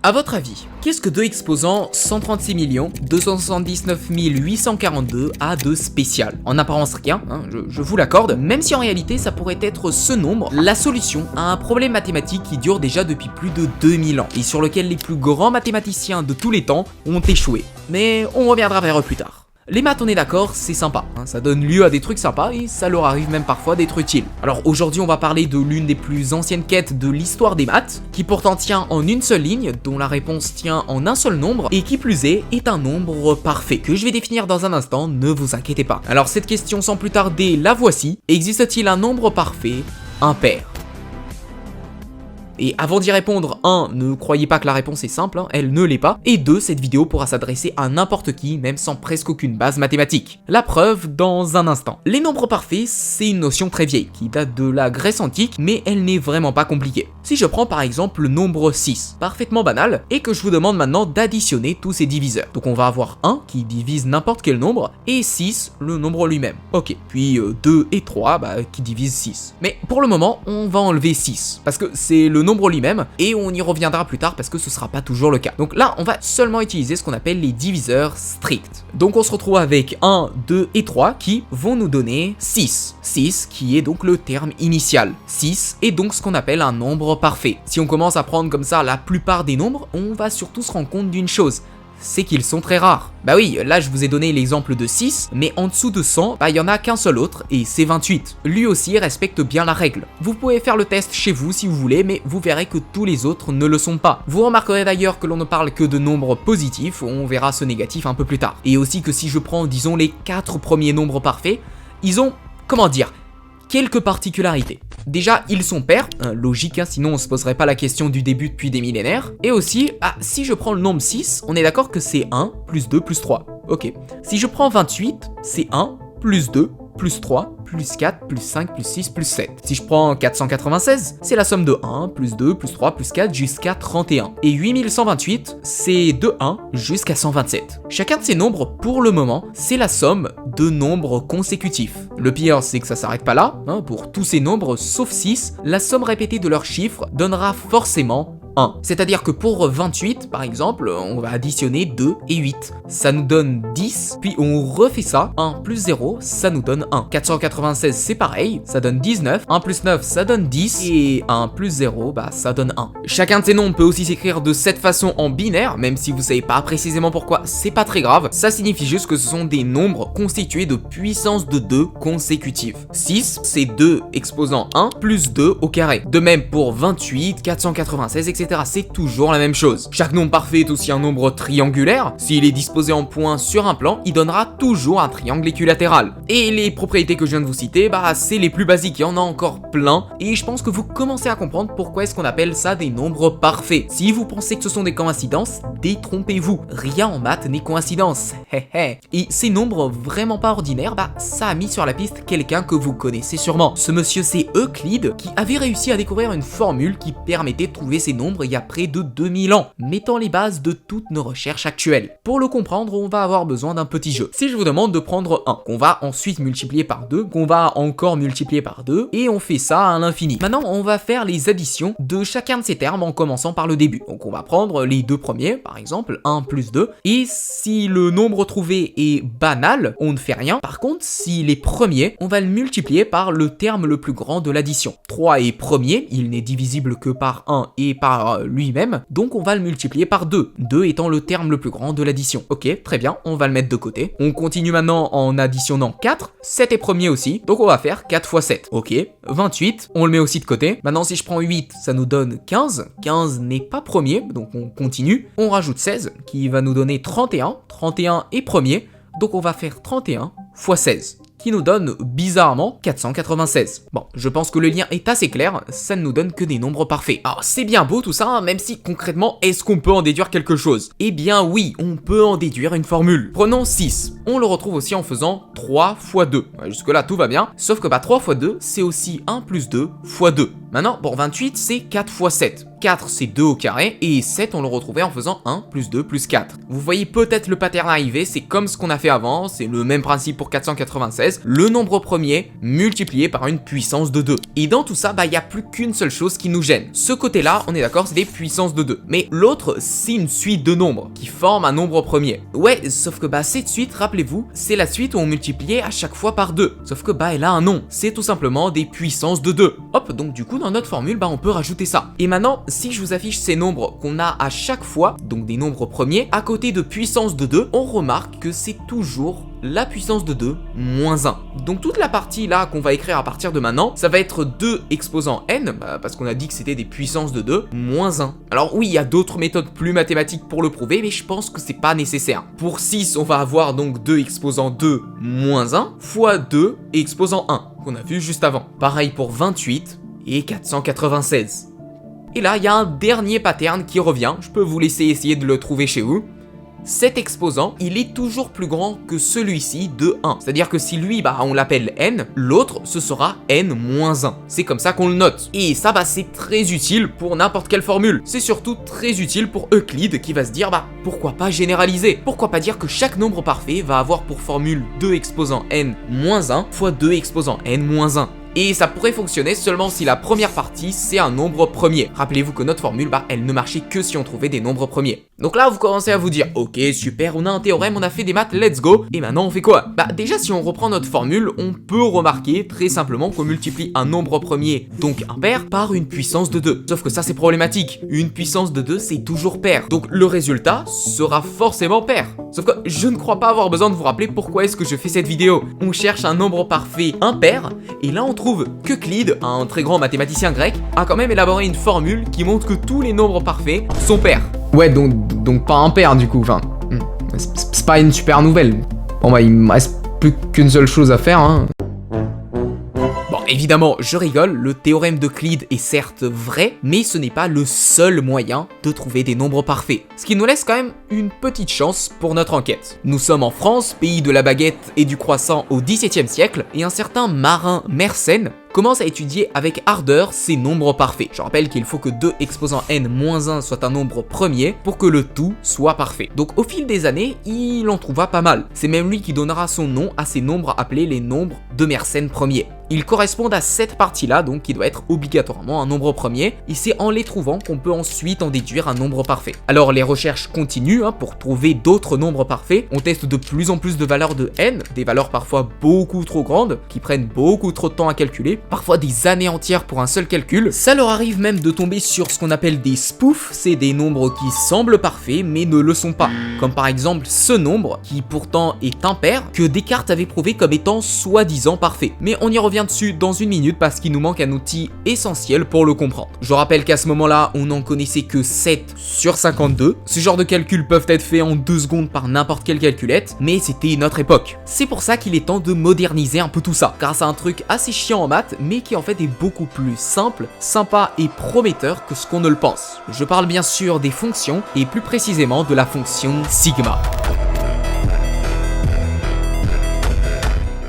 À votre avis, qu'est-ce que 2 exposants 136 279 842 a de spécial? En apparence rien, hein, je vous l'accorde, même si en réalité ça pourrait être ce nombre, la solution à un problème mathématique qui dure déjà depuis plus de 2000 ans, et sur lequel les plus grands mathématiciens de tous les temps ont échoué. Mais on reviendra vers eux plus tard. Les maths, on est d'accord, c'est sympa, hein, ça donne lieu à des trucs sympas et ça leur arrive même parfois d'être utiles. Alors aujourd'hui on va parler de l'une des plus anciennes quêtes de l'histoire des maths, qui pourtant tient en une seule ligne, dont la réponse tient en un seul nombre, et qui plus est un nombre parfait, que je vais définir dans un instant, ne vous inquiétez pas. Alors cette question sans plus tarder, la voici: existe-t-il un nombre parfait impair? Et avant d'y répondre, 1, ne croyez pas que la réponse est simple, hein, elle ne l'est pas, et 2, cette vidéo pourra s'adresser à n'importe qui, même sans presque aucune base mathématique. La preuve dans un instant. Les nombres parfaits, c'est une notion très vieille, qui date de la Grèce antique, mais elle n'est vraiment pas compliquée. Si je prends par exemple le nombre 6, parfaitement banal, et que je vous demande maintenant d'additionner tous ses diviseurs. Donc on va avoir 1 qui divise n'importe quel nombre, et 6, le nombre lui-même. Ok, puis 2 et 3, qui divisent 6. Mais pour le moment, on va enlever 6, parce que c'est le nombre lui-même, et on y reviendra plus tard parce que ce sera pas toujours le cas. Donc là, on va seulement utiliser ce qu'on appelle les diviseurs stricts. Donc on se retrouve avec 1, 2 et 3 qui vont nous donner 6. 6 qui est donc le terme initial. 6 est donc ce qu'on appelle un nombre parfait. Si on commence à prendre comme ça la plupart des nombres, on va surtout se rendre compte d'une chose: c'est qu'ils sont très rares. Bah oui, là je vous ai donné l'exemple de 6, mais en dessous de 100, il y en a qu'un seul autre, et c'est 28. Lui aussi respecte bien la règle. Vous pouvez faire le test chez vous si vous voulez, mais vous verrez que tous les autres ne le sont pas. Vous remarquerez d'ailleurs que l'on ne parle que de nombres positifs, on verra ce négatif un peu plus tard. Et aussi que si je prends, disons, les 4 premiers nombres parfaits, ils ont, comment dire, quelques particularités. Déjà, ils sont pairs, logique, hein, sinon on se poserait pas la question du début depuis des millénaires. Et aussi, si je prends le nombre 6, on est d'accord que c'est 1, plus 2, plus 3. Ok. Si je prends 28, c'est 1, plus 2, plus 3, plus 4, plus 5, plus 6, plus 7. Si je prends 496, c'est la somme de 1, plus 2, plus 3, plus 4, jusqu'à 31. Et 8128, c'est de 1 jusqu'à 127. Chacun de ces nombres, pour le moment, c'est la somme de nombres consécutifs. Le pire, c'est que ça s'arrête pas là, hein, pour tous ces nombres, sauf 6, la somme répétée de leurs chiffres donnera forcément 1. C'est-à-dire que pour 28, par exemple, on va additionner 2 et 8. Ça nous donne 10, puis on refait ça. 1 plus 0, ça nous donne 1. 496, c'est pareil, ça donne 19. 1 plus 9, ça donne 10. Et 1 plus 0, ça donne 1. Chacun de ces nombres peut aussi s'écrire de cette façon en binaire, même si vous savez pas précisément pourquoi, c'est pas très grave. Ça signifie juste que ce sont des nombres constitués de puissance de 2 consécutives. 6, c'est 2 exposant 1 plus 2 au carré. De même pour 28, 496, etc. C'est toujours la même chose. Chaque nombre parfait est aussi un nombre triangulaire. S'il est disposé en points sur un plan, il donnera toujours un triangle équilatéral. Et les propriétés que je viens de vous citer, c'est les plus basiques, il y en a encore plein. Et je pense que vous commencez à comprendre pourquoi est-ce qu'on appelle ça des nombres parfaits. Si vous pensez que ce sont des coïncidences, détrompez-vous. Rien en maths n'est coïncidence. Et ces nombres vraiment pas ordinaires, ça a mis sur la piste quelqu'un que vous connaissez sûrement. Ce monsieur, c'est Euclide, qui avait réussi à découvrir une formule qui permettait de trouver ces nombres il y a près de 2000 ans, mettant les bases de toutes nos recherches actuelles. Pour le comprendre, on va avoir besoin d'un petit jeu. Si je vous demande de prendre 1, qu'on va ensuite multiplier par 2, qu'on va encore multiplier par 2, et on fait ça à l'infini. Maintenant, on va faire les additions de chacun de ces termes en commençant par le début. Donc on va prendre les deux premiers, par exemple 1 plus 2, et si le nombre trouvé est banal, on ne fait rien. Par contre, s'il est premier, on va le multiplier par le terme le plus grand de l'addition. 3 est premier, il n'est divisible que par 1 et par lui-même, donc on va le multiplier par 2, 2 étant le terme le plus grand de l'addition. Ok, très bien, on va le mettre de côté. On continue maintenant en additionnant 4, 7 est premier aussi, donc on va faire 4 fois 7. Ok, 28, on le met aussi de côté. Maintenant si je prends 8, ça nous donne 15, 15 n'est pas premier, donc on continue. On rajoute 16, qui va nous donner 31, 31 est premier, donc on va faire 31 fois 16. Qui nous donne bizarrement 496. Bon, je pense que le lien est assez clair, ça ne nous donne que des nombres parfaits. Alors c'est bien beau tout ça, hein, même si concrètement, est-ce qu'on peut en déduire quelque chose? Eh bien oui, on peut en déduire une formule. Prenons 6, on le retrouve aussi en faisant 3 fois 2. Jusque là tout va bien, sauf que 3 fois 2, c'est aussi 1 plus 2 fois 2. Maintenant, pour 28, c'est 4 fois 7. 4 c'est 2 au carré, et 7 on le retrouvait en faisant 1 plus 2 plus 4. Vous voyez peut-être le pattern arriver, c'est comme ce qu'on a fait avant, c'est le même principe pour 496, le nombre premier multiplié par une puissance de 2. Et dans tout ça, il n'y a plus qu'une seule chose qui nous gêne. Ce côté-là, on est d'accord, c'est des puissances de 2. Mais l'autre, c'est une suite de nombres qui forment un nombre premier. Ouais, sauf que cette suite, rappelez-vous, c'est la suite où on multipliait à chaque fois par 2. Sauf que elle a un nom, c'est tout simplement des puissances de 2. Hop, donc du coup, dans notre formule, on peut rajouter ça. Et maintenant, si je vous affiche ces nombres qu'on a à chaque fois, donc des nombres premiers, à côté de puissance de 2, on remarque que c'est toujours la puissance de 2 moins 1. Donc toute la partie là qu'on va écrire à partir de maintenant, ça va être 2 exposant n, parce qu'on a dit que c'était des puissances de 2, moins 1. Alors oui, il y a d'autres méthodes plus mathématiques pour le prouver, mais je pense que c'est pas nécessaire. Pour 6, on va avoir donc 2 exposant 2 moins 1, fois 2 exposant 1, qu'on a vu juste avant. Pareil pour 28 et 496. Et là, il y a un dernier pattern qui revient, je peux vous laisser essayer de le trouver chez vous. Cet exposant, il est toujours plus grand que celui-ci de 1. C'est-à-dire que si lui, on l'appelle n, l'autre, ce sera n moins 1. C'est comme ça qu'on le note. Et ça, c'est très utile pour n'importe quelle formule. C'est surtout très utile pour Euclide qui va se dire, pourquoi pas généraliser? Pourquoi pas dire que chaque nombre parfait va avoir pour formule 2 exposant n moins 1 fois 2 exposant n moins 1. Et ça pourrait fonctionner seulement si la première partie c'est un nombre premier. Rappelez-vous que notre formule, elle ne marchait que si on trouvait des nombres premiers. Donc là vous commencez à vous dire, ok super, on a un théorème, on a fait des maths, let's go. Et maintenant on fait quoi? Déjà si on reprend notre formule, on peut remarquer très simplement qu'on multiplie un nombre premier, donc un pair, par une puissance de 2. Sauf que ça c'est problématique, une puissance de 2 c'est toujours pair. Donc le résultat sera forcément pair. Sauf que je ne crois pas avoir besoin de vous rappeler pourquoi est-ce que je fais cette vidéo. On cherche un nombre parfait impair, et là on trouve qu'Euclide, un très grand mathématicien grec, a quand même élaboré une formule qui montre que tous les nombres parfaits sont pairs. Ouais, donc pas impair du coup, enfin, c'est pas une super nouvelle. Bon il me reste plus qu'une seule chose à faire, hein. Bon, évidemment, je rigole, le théorème d'Euclide est certes vrai, mais ce n'est pas le seul moyen de trouver des nombres parfaits. Ce qui nous laisse quand même une petite chance pour notre enquête. Nous sommes en France, pays de la baguette et du croissant au XVIIe siècle, et un certain Marin Mersenne commence à étudier avec ardeur ces nombres parfaits. Je rappelle qu'il faut que 2 exposant n moins 1 soit un nombre premier pour que le tout soit parfait. Donc au fil des années, il en trouva pas mal. C'est même lui qui donnera son nom à ces nombres appelés les nombres de Mersenne premiers. Ils correspondent à cette partie-là, donc qui doit être obligatoirement un nombre premier, et c'est en les trouvant qu'on peut ensuite en déduire un nombre parfait. Alors les recherches continuent pour trouver d'autres nombres parfaits. On teste de plus en plus de valeurs de n, des valeurs parfois beaucoup trop grandes, qui prennent beaucoup trop de temps à calculer, parfois des années entières pour un seul calcul. Ça leur arrive même de tomber sur ce qu'on appelle des spoofs, c'est des nombres qui semblent parfaits mais ne le sont pas. Comme par exemple ce nombre, qui pourtant est impair, que Descartes avait prouvé comme étant soi-disant parfait. Mais on y revient dessus dans une minute parce qu'il nous manque un outil essentiel pour le comprendre. Je rappelle qu'à ce moment-là, on n'en connaissait que 7 sur 52. Ce genre de calculs peuvent être faits en 2 secondes par n'importe quelle calculette, mais c'était notre époque. C'est pour ça qu'il est temps de moderniser un peu tout ça, grâce à un truc assez chiant en maths, mais qui en fait est beaucoup plus simple, sympa et prometteur que ce qu'on ne le pense. Je parle bien sûr des fonctions, et plus précisément de la fonction sigma.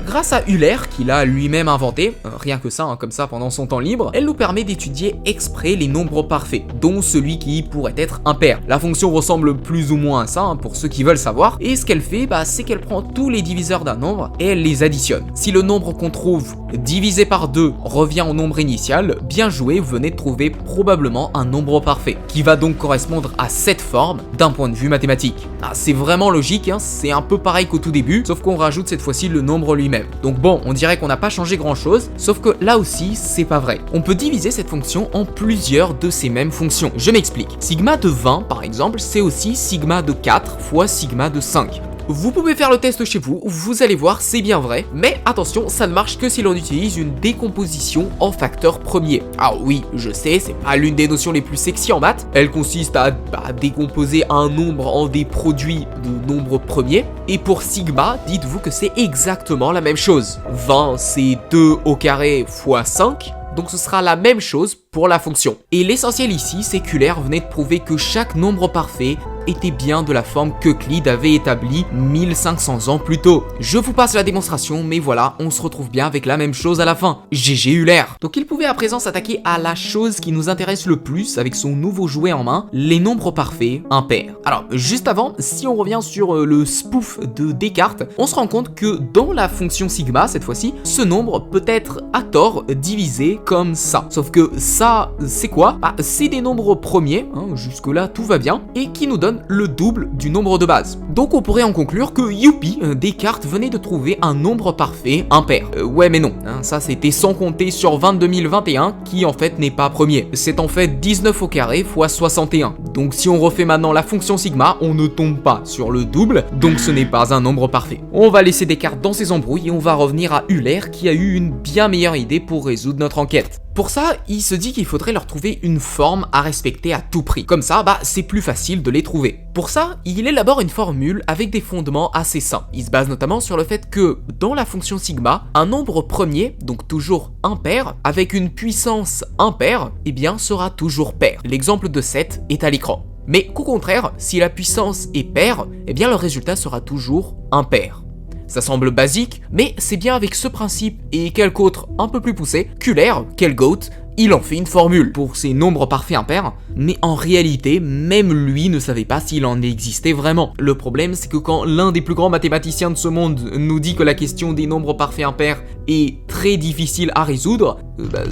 Grâce à Euler, qu'il a lui-même inventé, rien que ça, comme ça pendant son temps libre, elle nous permet d'étudier exprès les nombres parfaits, dont celui qui pourrait être impair. La fonction ressemble plus ou moins à ça, pour ceux qui veulent savoir, et ce qu'elle fait, c'est qu'elle prend tous les diviseurs d'un nombre et elle les additionne. Si le nombre qu'on trouve divisé par 2 revient au nombre initial, bien joué, vous venez de trouver probablement un nombre parfait, qui va donc correspondre à cette forme d'un point de vue mathématique. C'est vraiment logique, c'est un peu pareil qu'au tout début, sauf qu'on rajoute cette fois-ci le nombre lui-même. Donc bon, on dirait qu'on n'a pas changé grand chose, sauf que là aussi, c'est pas vrai. On peut diviser cette fonction en plusieurs de ces mêmes fonctions. Je m'explique. Sigma de 20, par exemple, c'est aussi sigma de 4 fois sigma de 5. Vous pouvez faire le test chez vous, vous allez voir, c'est bien vrai, mais attention, ça ne marche que si l'on utilise une décomposition en facteurs premiers. Alors oui, je sais, c'est pas l'une des notions les plus sexy en maths, elle consiste à décomposer un nombre en des produits de nombres premiers, et pour sigma, dites-vous que c'est exactement la même chose. 20, c'est 2 au carré fois 5, donc ce sera la même chose pour la fonction. Et l'essentiel ici, c'est qu'Euler venait de prouver que chaque nombre parfait était bien de la forme qu'Euclide avait établie 1500 ans plus tôt. Je vous passe la démonstration, mais voilà, on se retrouve bien avec la même chose à la fin. GG Euler. Donc il pouvait à présent s'attaquer à la chose qui nous intéresse le plus avec son nouveau jouet en main, les nombres parfaits impairs. Alors juste avant, si on revient sur le spoof de Descartes, on se rend compte que dans la fonction sigma, cette fois-ci, ce nombre peut être à tort divisé comme ça. Sauf que ça, c'est quoi? C'est des nombres premiers, hein, jusque-là tout va bien, et qui nous donnent le double du nombre de base. Donc on pourrait en conclure que youpi, Descartes venait de trouver un nombre parfait impair. Ouais mais non, hein, ça c'était sans compter sur 22 021 qui en fait n'est pas premier. C'est en fait 19 au carré fois 61. Donc si on refait maintenant la fonction sigma, on ne tombe pas sur le double, donc ce n'est pas un nombre parfait. On va laisser Descartes dans ses embrouilles et on va revenir à Euler qui a eu une bien meilleure idée pour résoudre notre enquête. Pour ça, il se dit qu'il faudrait leur trouver une forme à respecter à tout prix. Comme ça, c'est plus facile de les trouver. Pour ça, il élabore une formule avec des fondements assez simples. Il se base notamment sur le fait que, dans la fonction sigma, un nombre premier, donc toujours impair, avec une puissance impaire, sera toujours pair. L'exemple de 7 est à l'écran. Mais qu'au contraire, si la puissance est paire, le résultat sera toujours impair. Ça semble basique, mais c'est bien avec ce principe et quelques autres un peu plus poussés qu'Euler, quel goat, il en fait une formule pour ces nombres parfaits impairs, mais en réalité, même lui ne savait pas s'il en existait vraiment. Le problème, c'est que quand l'un des plus grands mathématiciens de ce monde nous dit que la question des nombres parfaits impairs est très difficile à résoudre,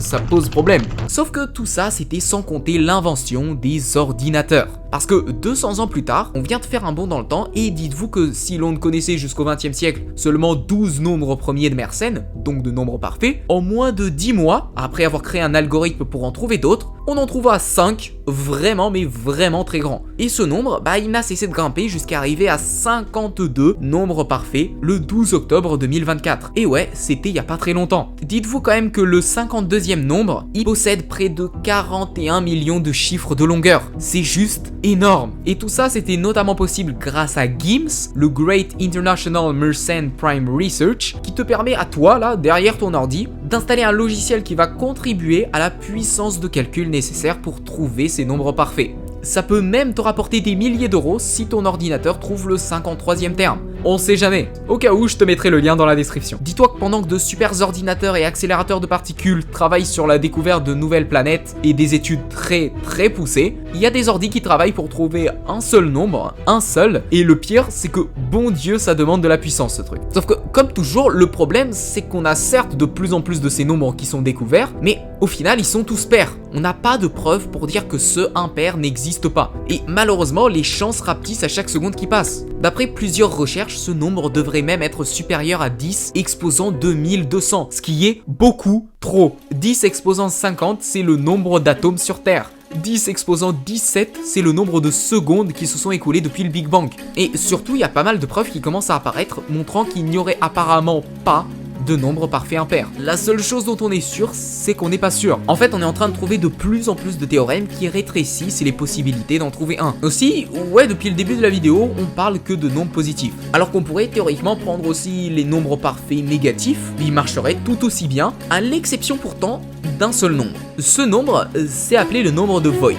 ça pose problème. Sauf que tout ça, c'était sans compter l'invention des ordinateurs. Parce que 200 ans plus tard, on vient de faire un bond dans le temps et dites-vous que si l'on ne connaissait jusqu'au XXe siècle seulement 12 nombres premiers de Mersenne, donc de nombres parfaits, en moins de 10 mois, après avoir créé un algorithme pour en trouver d'autres, on en trouva 5 vraiment mais vraiment très grands. Et ce nombre, il n'a cessé de grimper jusqu'à arriver à 52 nombres parfaits le 12 octobre 2024. Et ouais, c'était il y a pas très longtemps. Dites-vous quand même que le 52e nombre, il possède près de 41 millions de chiffres de longueur. C'est juste énorme. Et tout ça, c'était notamment possible grâce à GIMS, le Great International Mersenne Prime Research, qui te permet à toi, là, derrière ton ordi, d'installer un logiciel qui va contribuer à la puissance de calcul nécessaire pour trouver ces nombres parfaits. Ça peut même te rapporter des milliers d'euros si ton ordinateur trouve le 53e terme. On sait jamais. Au cas où, je te mettrai le lien dans la description. Dis-toi que pendant que de super ordinateurs et accélérateurs de particules travaillent sur la découverte de nouvelles planètes et des études très poussées, il y a des ordis qui travaillent pour trouver un seul nombre, un seul, et le pire, c'est que bon Dieu, ça demande de la puissance ce truc. Sauf que, comme toujours, le problème, c'est qu'on a certes de plus en plus de ces nombres qui sont découverts, mais au final, ils sont tous pairs. On n'a pas de preuves pour dire que ce impair n'existe pas. Et malheureusement, les chances rapetissent à chaque seconde qui passe. D'après plusieurs recherches, ce nombre devrait même être supérieur à 10 exposant 2200, ce qui est beaucoup trop. 10 exposant 50, c'est le nombre d'atomes sur Terre. 10 exposant 17, c'est le nombre de secondes qui se sont écoulées depuis le Big Bang. Et surtout, il y a pas mal de preuves qui commencent à apparaître, montrant qu'il n'y aurait apparemment pas de nombre parfait impair. La seule chose dont on est sûr, c'est qu'on n'est pas sûr. En fait, on est en train de trouver de plus en plus de théorèmes qui rétrécissent les possibilités d'en trouver un. Aussi, ouais, depuis le début de la vidéo, on parle que de nombres positifs. Alors qu'on pourrait théoriquement prendre aussi les nombres parfaits négatifs, ils marcheraient tout aussi bien, à l'exception pourtant d'un seul nombre. Ce nombre, c'est appelé le nombre de Voigt.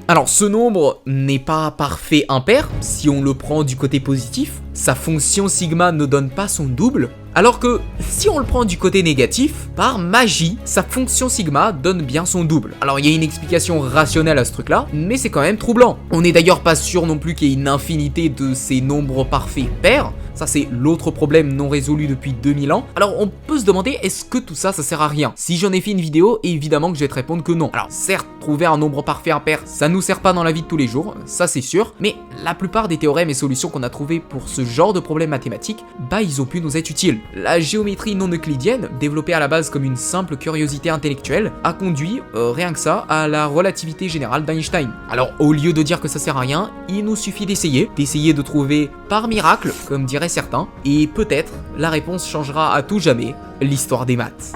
Alors ce nombre n'est pas parfait impair, si on le prend du côté positif, sa fonction sigma ne donne pas son double, alors que si on le prend du côté négatif, par magie, sa fonction sigma donne bien son double. Alors il y a une explication rationnelle à ce truc là, mais c'est quand même troublant. On n'est d'ailleurs pas sûr non plus qu'il y ait une infinité de ces nombres parfaits pairs. Ça c'est l'autre problème non résolu depuis 2000 ans. Alors on peut se demander, est-ce que tout ça sert à rien? Si j'en ai fait une vidéo, évidemment que je vais te répondre que non. Alors certes, trouver un nombre parfait impair, ça nous sert pas dans la vie de tous les jours, ça c'est sûr, mais la plupart des théorèmes et solutions qu'on a trouvés pour ce genre de problèmes mathématiques, ils ont pu nous être utiles. La géométrie non euclidienne, développée à la base comme une simple curiosité intellectuelle, a conduit, rien que ça, à la relativité générale d'Einstein. Alors au lieu de dire que ça sert à rien, il nous suffit d'essayer de trouver par miracle, comme diraient certains, et peut-être la réponse changera à tout jamais l'histoire des maths.